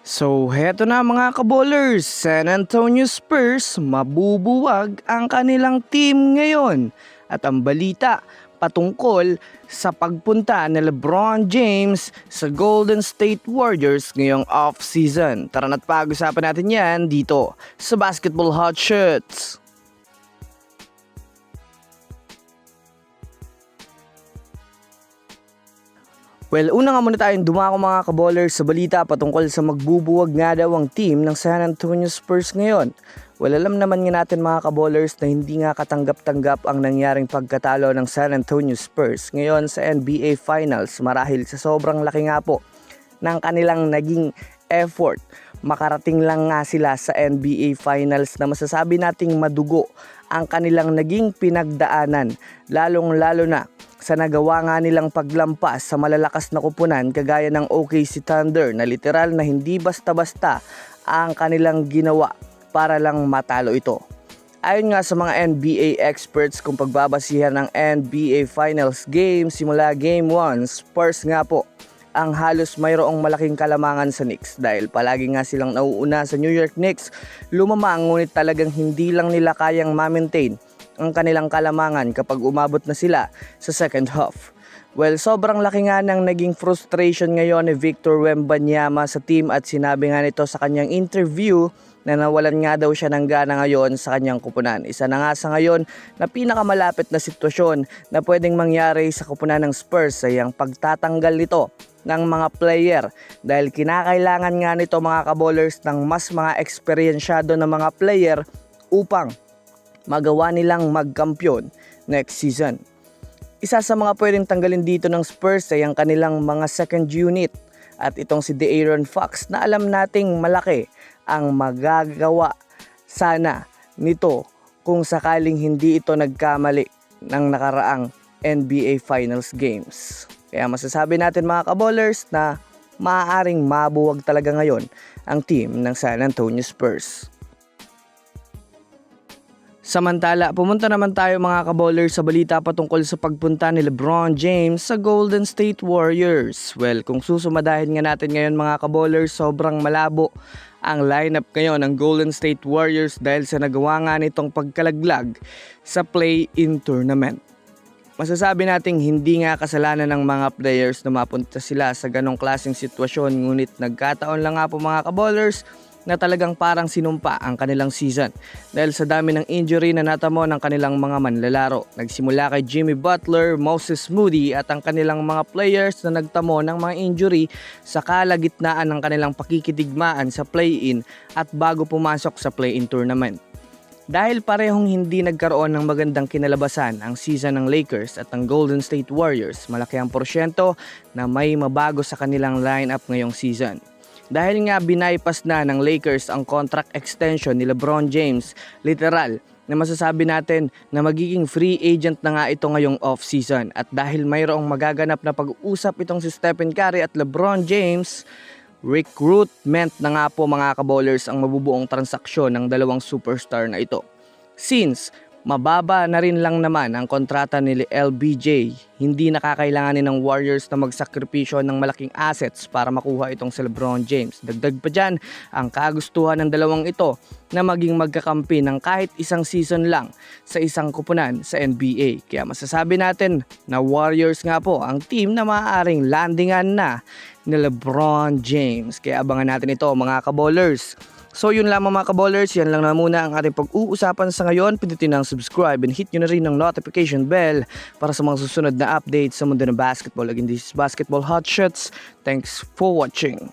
So heto na mga kabowlers, San Antonio Spurs mabubuwag ang kanilang team ngayon. At ang balita patungkol sa pagpunta ni LeBron James sa Golden State Warriors ngayong off-season. Tara na't pag-usapan natin yan dito sa Basketball Hot Shots. Well, una nga muna tayong dumako mga kabowlers sa balita patungkol sa magbubuwag nga daw ang team ng San Antonio Spurs ngayon. Well, alam naman nga natin mga kabowlers na hindi nga katanggap-tanggap ang nangyaring pagkatalo ng San Antonio Spurs ngayon sa NBA Finals marahil sa sobrang laki nga po ng kanilang naging effort. Makarating lang nga sila sa NBA Finals na masasabi nating madugo ang kanilang naging pinagdaanan, lalong-lalo na sa nagawa nga nilang paglampas sa malalakas na kupunan kagaya ng OKC Thunder na literal na hindi basta-basta ang kanilang ginawa para lang matalo ito. Ayon nga sa mga NBA experts, kung pagbabasihan ng NBA Finals game simula Game 1, Spurs nga po ang halos mayroong malaking kalamangan sa Knicks dahil palagi nga silang nauuna sa New York Knicks. Lumamang ngunit talagang hindi lang nila kayang ma-maintain ang kanilang kalamangan kapag umabot na sila sa second half. Well, sobrang laki nga ng naging frustration ngayon ni Victor Wembanyama sa team at sinabi nga nito sa kanyang interview na nawalan nga daw siya ng gana ngayon sa kanyang kupunan. Isa na nga sa ngayon na pinakamalapit na sitwasyon na pwedeng mangyari sa kupunan ng Spurs ay ang pagtatanggal nito ng mga player dahil kinakailangan nga nito mga kabowlers ng mas mga eksperyensyado na mga player upang magawa nilang magkampiyon next season. Isa sa mga pwedeng tanggalin dito ng Spurs ay ang kanilang mga second unit at itong si De'Aaron Fox na alam nating malaki ang magagawa sana nito kung sakaling hindi ito nagkamali ng nakaraang NBA Finals games. Kaya masasabi natin mga kabowlers na maaaring mabuwag talaga ngayon ang team ng San Antonio Spurs. Samantala, pumunta naman tayo mga kabowlers sa balita patungkol sa pagpunta ni LeBron James sa Golden State Warriors. Well, kung susumadahin nga natin ngayon mga kabowlers, sobrang malabo ang lineup ngayon ng Golden State Warriors dahil sa nagawa nga nitong pagkalaglag sa play-in tournament. Masasabi nating hindi nga kasalanan ng mga players na mapunta sila sa ganong klaseng sitwasyon, ngunit nagkataon lang nga po mga kabowlers na talagang parang sinumpa ang kanilang season dahil sa dami ng injury na natamo ng kanilang mga manlalaro. Nagsimula kay Jimmy Butler, Moses Moody at ang kanilang mga players na nagtamo ng mga injury sa kalagitnaan ng kanilang pakikidigmaan sa play-in at bago pumasok sa play-in tournament. Dahil parehong hindi nagkaroon ng magandang kinalabasan ang season ng Lakers at ng Golden State Warriors, malaki ang porsyento na may mabago sa kanilang lineup ngayong season. Dahil nga binaypas na ng Lakers ang contract extension ni LeBron James, literal na masasabi natin na magiging free agent na nga ito ngayong off-season. At dahil mayroong magaganap na pag-uusap itong si Stephen Curry at LeBron James, recruitment na nga po mga kabowlers ang mabubuong transaksyon ng dalawang superstar na ito. Since mababa na rin lang naman ang kontrata ni LBJ, hindi nakakailanganin ng Warriors na magsakripisyo ng malaking assets para makuha itong si LeBron James. Dagdag pa dyan ang kagustuhan ng dalawang ito na maging magkakampi ng kahit isang season lang sa isang kupunan sa NBA. Kaya masasabi natin na Warriors nga po ang team na maaaring landingan na ni LeBron James. Kaya abangan natin ito mga kabowlers. So yun lamang mga kabowlers, yan lang na muna ang ating pag-uusapan sa ngayon. Pindutin ang subscribe and hit nyo na rin ang notification bell para sa mga susunod na updates sa mundo ng basketball. Again, this is Basketball Hot Shots. Thanks for watching.